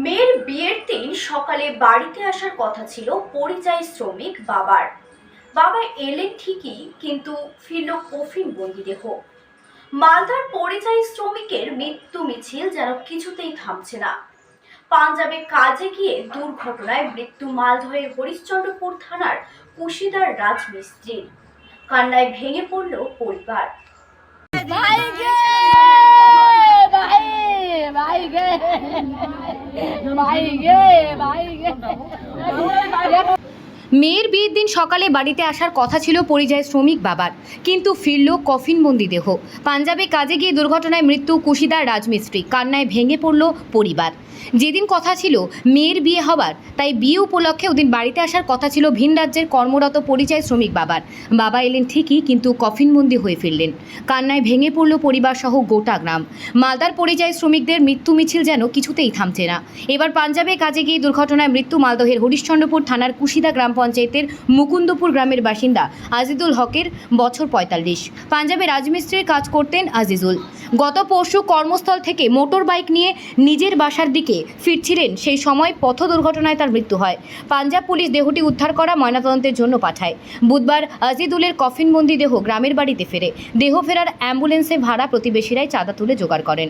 মেয়ের বিয়ের দিন সকালে বাড়িতে আসার কথা ছিল পরিযায়ী শ্রমিক বাবার। বাবা এলেন ঠিকই, কিন্তু ফিরল কফিন বন্দি দেহ। মালদার পরিযায়ী শ্রমিকের মৃত্যু মিছিল যেন কিছুতেই থামছে না। পাঞ্জাবে কাজে গিয়ে দুর্ঘটনায় মৃত্যু মালদহের হরিশ্চন্দ্রপুর থানার কুশিদার রাজমিস্ত্রির। কান্নায় ভেঙে পড়ল পরিবার। মেয়ের বিয়ের দিন সকালে বাড়িতে আসার কথা ছিল পরিযায়ী শ্রমিক বাবার, কিন্তু ফিরল কফিনবন্দি দেহ। পাঞ্জাবে কাজে গিয়ে দুর্ঘটনায় মৃত্যু কুশিদার রাজমিস্ত্রি। কান্নায় ভেঙে পড়ল পরিবার। যেদিন কথা ছিল মেয়ের বিয়ে হবার, তাই বিয়ে উপলক্ষে ওদিন বাড়িতে আসার কথা ছিল ভিন রাজ্যের কর্মরত পরিযায়ী শ্রমিক বাবার। বাবা এলেন ঠিকই, কিন্তু কফিনবন্দি হয়ে ফিরলেন। কান্নায় ভেঙে পড়ল পরিবার সহ গোটা গ্রাম। মালদার পরিযায়ী শ্রমিকদের মৃত্যু মিছিল যেন কিছুতেই থামছে না। এবার পাঞ্জাবে কাজে গিয়ে দুর্ঘটনায় মৃত্যু মালদহের হরিশ্চন্দ্রপুর থানার কুশিদা গ্রাম পঞ্চায়েতের মুকুন্দপুর গ্রামের বাসিন্দা আজিজুল হকের, বছর ৪৫। পাঞ্জাবে রাজমিস্ত্রির কাজ করতেন আজিজুল। গত পরশু কর্মস্থল থেকে মোটর বাইক নিয়ে নিজের বাসার দিকে ফিরছিলেন, সেই সময় পথ দুর্ঘটনায় তার মৃত্যু হয়। পাঞ্জাব পুলিশ দেহটি উদ্ধার করা ময়নাতদন্তের জন্য পাঠায়। বুধবার আজিজুলের কফিনবন্দি দেহ গ্রামের বাড়িতে ফেরে। দেহ ফেরার অ্যাম্বুলেন্সে ভাড়া প্রতিবেশীরাই চাঁদা তুলে জোগাড় করেন।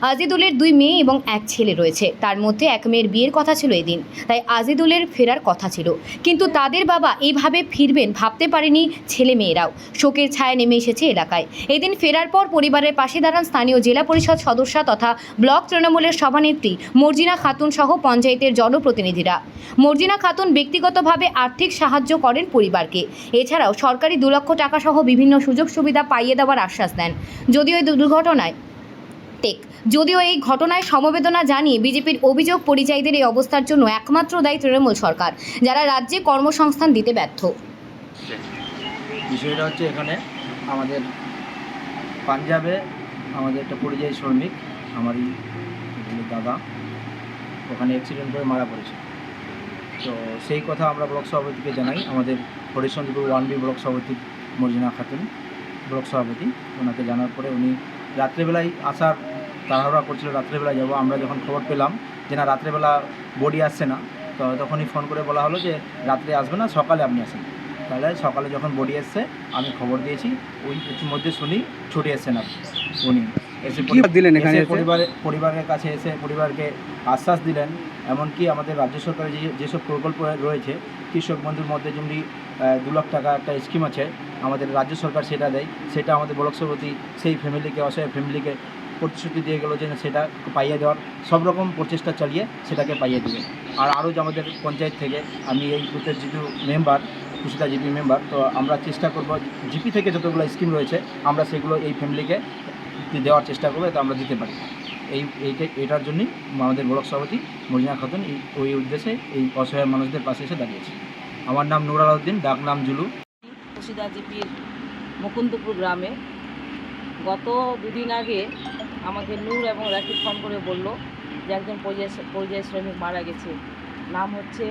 আজিজুলের 2 মেয়ে এবং 1 ছেলে রয়েছে। তার মধ্যে 1 মেয়ের বিয়ের কথা ছিল এদিন, তাই আজিজুলের ফেরার কথা ছিল, কিন্তু তাদের বাবা এইভাবে ফিরবেন ভাবতে পারেনি ছেলে মেয়েরাও। শোকের ছায়া নেমে এসেছে এলাকায়। এদিন ফেরার পর পরিবারের পাশে দাঁড়ান স্থানীয় জেলা পরিষদ সদস্য তথা ব্লক তৃণমূলের সভানেত্রী মর্জিনা খাতুন সহ পঞ্চায়েতের জনপ্রতিনিধিরা। মর্জিনা খাতুন ব্যক্তিগতভাবে আর্থিক সাহায্য করেন পরিবারকে। এছাড়াও সরকারি 2 লক্ষ টাকা সহ বিভিন্ন সুযোগ সুবিধা পাইয়ে দেওয়ার আশ্বাস দেন। যদিও এই ঘটনায় সমবেদনা জানিয়ে বিজেপির অভিযোগ, পরিযায়ীদের এই অবস্থার জন্য একমাত্র দায়ী তৃণমূল সরকার, যারা রাজ্যে কর্মসংস্থান দিতে ব্যর্থ। বিষয়টা হচ্ছে, এখানে আমাদের পাঞ্জাবে আমাদের একটা পরিযায়ী শ্রমিক, আমারই দাদা, ওখানে অ্যাক্সিডেন্ট করে মারা পড়েছে। তো সেই কথা আমরা ব্লক সভাপতিকে জানাই। আমাদের হরিশ্চন্দ্রপুর 1B ব্লক সভাপতি মর্জিনা খাতুন, ব্লক সভাপতি, ওনাকে জানার পরে উনি রাত্রেবেলায় আসার তাড়াহুড়া করছিল, রাত্রেবেলায় যাব। আমরা যখন খবর পেলাম যে না, রাত্রেবেলা বডি আসছে না, তো তখনই ফোন করে বলা হলো যে রাত্রে আসবে না, সকালে আপনি আসেন। তাহলে সকালে যখন বডি এসছে, আমি খবর দিয়েছি, ওই মধ্যে শুনি ছুটে এসছেন আপনি। উনি এসে দিলেন এখানে, পরিবারের কাছে এসে পরিবারকে আশ্বাস দিলেন। এমনকি আমাদের রাজ্য সরকারের যেসব প্রকল্প রয়েছে, কৃষক বন্ধুর মধ্যে যেমনি 2 লাখ টাকা একটা স্কিম আছে, আমাদের রাজ্য সরকার সেটা দেয়। সেটা আমাদের ব্লক সভাপতি সেই ফ্যামিলিকে, অসহায় ফ্যামিলিকে প্রতিশ্রুতি দিয়ে গেলো যে সেটা পাইয়ে দেওয়ার সব রকম প্রচেষ্টা চালিয়ে সেটাকে পাইয়ে দেবে। আর আরও যে আমাদের পঞ্চায়েত থেকে, আমি এই বুথের যেহেতু মেম্বার, কুশিদা জিপি মেম্বার, তো আমরা চেষ্টা করব জিপি থেকে যতগুলো স্কিম রয়েছে আমরা সেগুলো এই ফ্যামিলিকে দেওয়ার চেষ্টা করবো, তো আমরা দিতে পারি। এটার জন্যই আমাদের ব্লক সভাপতি মর্জিনা খাতুন ওই উদ্দেশ্যে এই অসহায় মানুষদের পাশে এসে দাঁড়িয়েছে। আমার নাম নুর আলাউদ্দিন, ডাক নাম জুলু। কুশিদা জিপির মুকুন্দপুর গ্রামে গত 2 দিন আগে আমাকে নূর এবং রাকিব ফোন করে বলল যে একজন পরিযায়ী শ্রমিক মারা গেছে। নাম হচ্ছে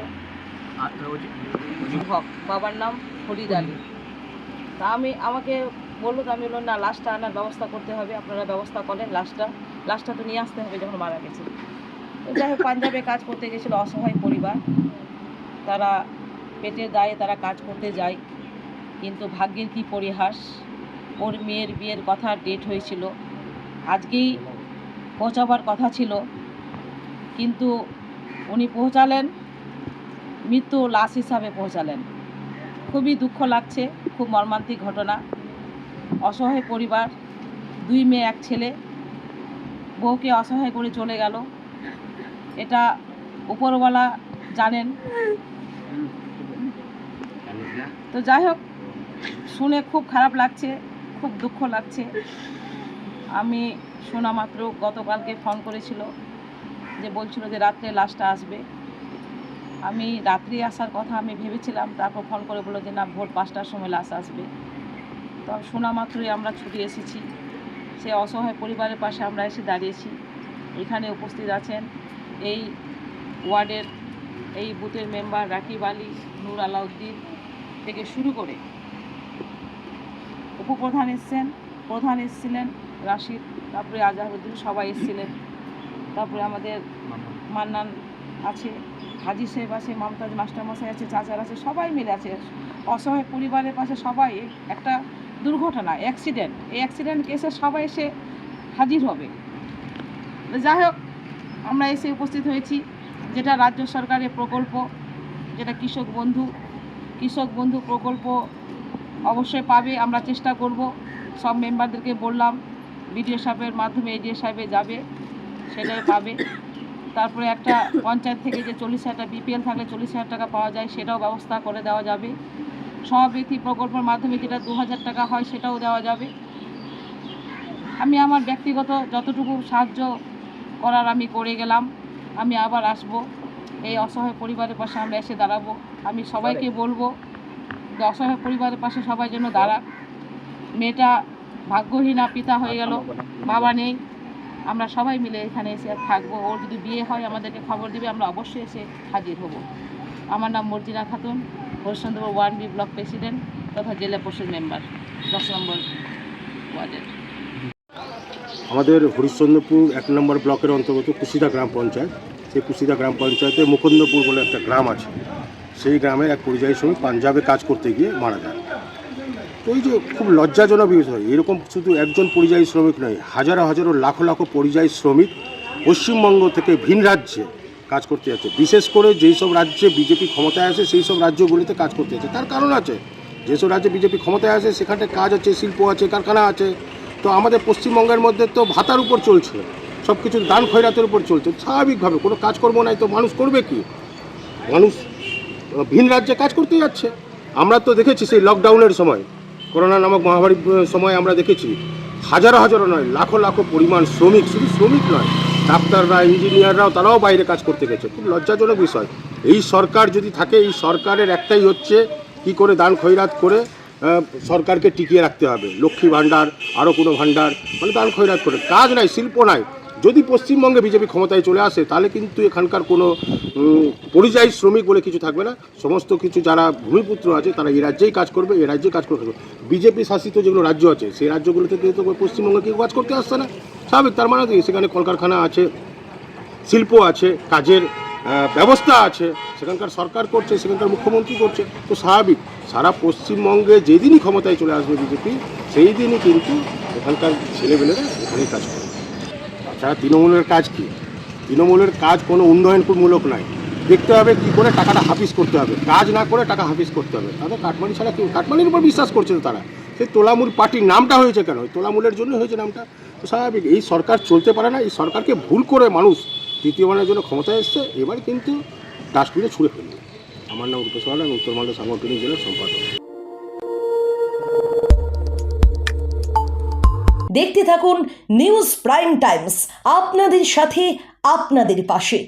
হক, বাবার নাম ফরিদ আলী। তা আমাকে বললো, তো আমি বললাম না, লাশটা আনার ব্যবস্থা করতে হবে, আপনারা ব্যবস্থা করেন, লাশটা তো নিয়ে আসতে হবে যখন মারা গেছে। তো যাই হোক, পাঞ্জাবে কাজ করতে গেছিলো অসহায় পরিবার, তারা পেটের দায়ে তারা কাজ করতে যায়। কিন্তু ভাগ্যের কি পরিহাস, ওর মেয়ের বিয়ের কথা ডেট হয়েছিল, আজকেই পৌঁছাবার কথা ছিল, কিন্তু উনি পৌঁছালেন মৃত্যু লাশ হিসাবে পৌঁছালেন। খুবই দুঃখ লাগছে, খুব মর্মান্তিক ঘটনা। অসহায় পরিবার, 2 মেয়ে 1 ছেলে, বউকে অসহায় করে চলে গেল। এটা উপরওয়ালা জানেন। তো যাই হোক, শুনে খুব খারাপ লাগছে, খুব দুঃখ লাগছে। আমি শোনা মাত্র গতকালকে ফোন করেছিল, যে বলছিল যে রাত্রে লাশটা আসবে। আমি রাত্রি আসার কথা আমি ভেবেছিলাম, তারপর ফোন করে বললো যে না, ভোর 5টার সময় লাশ আসবে। তো শোনা মাত্রই আমরা ছুটে এসেছি, সে অসহায় পরিবারের পাশে আমরা এসে দাঁড়িয়েছি। এখানে উপস্থিত আছেন এই ওয়ার্ডের, এই বুথের মেম্বার রাকিব আলী, নূর আলাউদ্দিন থেকে শুরু করে উপপ্রধান এসছেন, প্রধান এসেছিলেন রাশিদ, তারপরে আজহারউদ্দিন, সবাই এসেছিলেন। তারপরে আমাদের মান্নান আছে, হাজি সাহেব আছে, মমতাজ মাস্টারমশাই আছে, চাচার আছে, সবাই মিলে আছে। অসহায় পরিবারের পাশে সবাই। একটা দুর্ঘটনা, অ্যাক্সিডেন্ট, এই অ্যাক্সিডেন্ট কেসে সবাই এসে হাজির হবে। যাই হোক, আমরা এসে উপস্থিত হয়েছি। যেটা রাজ্য সরকারের প্রকল্প, যেটা কৃষক বন্ধু প্রকল্প অবশ্যই পাবে। আমরা চেষ্টা করব, সব মেম্বারদেরকে বললাম, বিডিও সাহেবের মাধ্যমে এডিও সাহেবে যাবে, সেটাই পাবে। তারপরে একটা পঞ্চায়েত থেকে যে 40,000 টাকা বিপিএল থাকলে 40,000 টাকা পাওয়া যায়, সেটাও ব্যবস্থা করে দেওয়া যাবে। সহবৃত্তি প্রকল্পের মাধ্যমে যেটা 2,000 টাকা হয়, সেটাও দেওয়া যাবে। আমি আমার ব্যক্তিগত যতটুকু সাহায্য করার আমি করে গেলাম। আমি আবার আসব, এই অসহায় পরিবারের পাশে আমরা এসে দাঁড়াবো। আমি সবাইকে বলবো যে অসহায় পরিবারের পাশে সবাই যেন দাঁড়াক। মেয়েটা ভাগ্যহীনা, পিতা হয়ে গেল, বাবা নেই। আমরা সবাই মিলে এখানে এসে থাকবো। ওর যদি বিয়ে হয় আমাদেরকে খবর দিবে, আমরা অবশ্যই এসে হাজির হব। আমার নাম Marjina Khatun, Harishchandrapur 1B block president তথা জেলা পরিষদ মেম্বার 10 নম্বর ওয়ার্ডের। আমাদের হরিশ্চন্দ্রপুর 1 নম্বর ব্লকের অন্তর্গত কুশিদা গ্রাম পঞ্চায়েত। সেই কুশিদা গ্রাম পঞ্চায়েতে মুকুন্দপুর বলে একটা গ্রাম আছে। সেই গ্রামের এক পরিযায়ী শ্রমিক পাঞ্জাবে কাজ করতে গিয়ে মারা যায়। তো এই যে খুব লজ্জাজনক বিষয়, এরকম শুধু একজন পরিযায়ী শ্রমিক নয়, হাজারো হাজারো লাখো লাখো পরিযায়ী শ্রমিক পশ্চিমবঙ্গ থেকে ভিন রাজ্যে কাজ করতে যাচ্ছে। বিশেষ করে যেই সব রাজ্যে বিজেপি ক্ষমতায় আসে সেই সব রাজ্যগুলিতে কাজ করতে যাচ্ছে। তার কারণ আছে, যেসব রাজ্যে বিজেপি ক্ষমতায় আসে সেখানে কাজ আছে, শিল্প আছে, কারখানা আছে। তো আমাদের পশ্চিমবঙ্গের মধ্যে তো ভাতার উপর চলছে, সব কিছু দান খয়রাতের উপর চলছে। স্বাভাবিকভাবে কোনো কাজকর্ম নাই তো মানুষ করবে কি? মানুষ ভিন রাজ্যে কাজ করতে যাচ্ছে। আমরা তো দেখেছি সেই লকডাউনের সময়, করোনা নামক মহামারীর সময় আমরা দেখেছি হাজারো হাজারো নয়, লাখো লাখো পরিমাণ শ্রমিক, শুধু শ্রমিক নয়, ডাক্তাররা, ইঞ্জিনিয়াররাও তারাও বাইরে কাজ করতে গেছে। খুব লজ্জাজনক বিষয়। এই সরকার যদি থাকে, এই সরকারের একটাই হচ্ছে কি করে দান খয়রাত করে সরকারকে টিকিয়ে রাখতে হবে। লক্ষ্মী ভাণ্ডার, আরও কোনো ভাণ্ডার, মানে দান খয়রাত করে কাজ নাই, শিল্প নাই। যদি পশ্চিমবঙ্গে বিজেপি ক্ষমতায় চলে আসে তাহলে কিন্তু এখানকার কোনো পরিযায়ী শ্রমিক বলে কিছু থাকবে না। সমস্ত কিছু যারা ভূমিপুত্র আছে তারা এই রাজ্যেই কাজ করবে, এই রাজ্যে কাজ করবে। বিজেপি শাসিত যেগুলো রাজ্য আছে সেই রাজ্যগুলোতে তো পশ্চিমবঙ্গে কেউ কাজ করতে আসছে না। স্বাভাবিক, তার মানে সেখানে কলকারখানা আছে, শিল্প আছে, কাজের ব্যবস্থা আছে, সেখানকার সরকার করছে, সেখানকার মুখ্যমন্ত্রী করছে। তো স্বাভাবিক, সারা পশ্চিমবঙ্গে যেদিনই ক্ষমতায় চলে আসবে বিজেপি সেই দিনই কিন্তু এখানকার ছেলেমেয়েরা এখানেই কাজ করবে। তাছাড়া তৃণমূলের কাজ কি? তৃণমূলের কাজ কোনো উন্নয়নমূলক নয়। দেখতে হবে কী করে টাকাটা হাফিজ করতে হবে, কাজ না করে টাকা হাফিজ করতে হবে। তাদের কাটমানি ছাড়া কেউ, কাটমানির উপর বিশ্বাস করছে তারা। সেই তোলামূল পার্টির নামটা হয়েছে কেন? তোলামূলের জন্য হয়েছে নামটা। তো স্বাভাবিক, এই সরকার চলতে পারে না। এই সরকারকে ভুল করে মানুষ তৃতীয়বারের জন্য ক্ষমতায় এসছে, এবার কিন্তু ডাস্টবিনে ছুঁড়ে ফেলবে। আমার নাম রূপেশ ওয়ালা, আমি উত্তর মালদা সাংগঠনিক জেলার সম্পাদক। দেখতে থাকুন নিউজ প্রাইম টাইমস, আপনাদের সাথে, আপনাদের পাশে।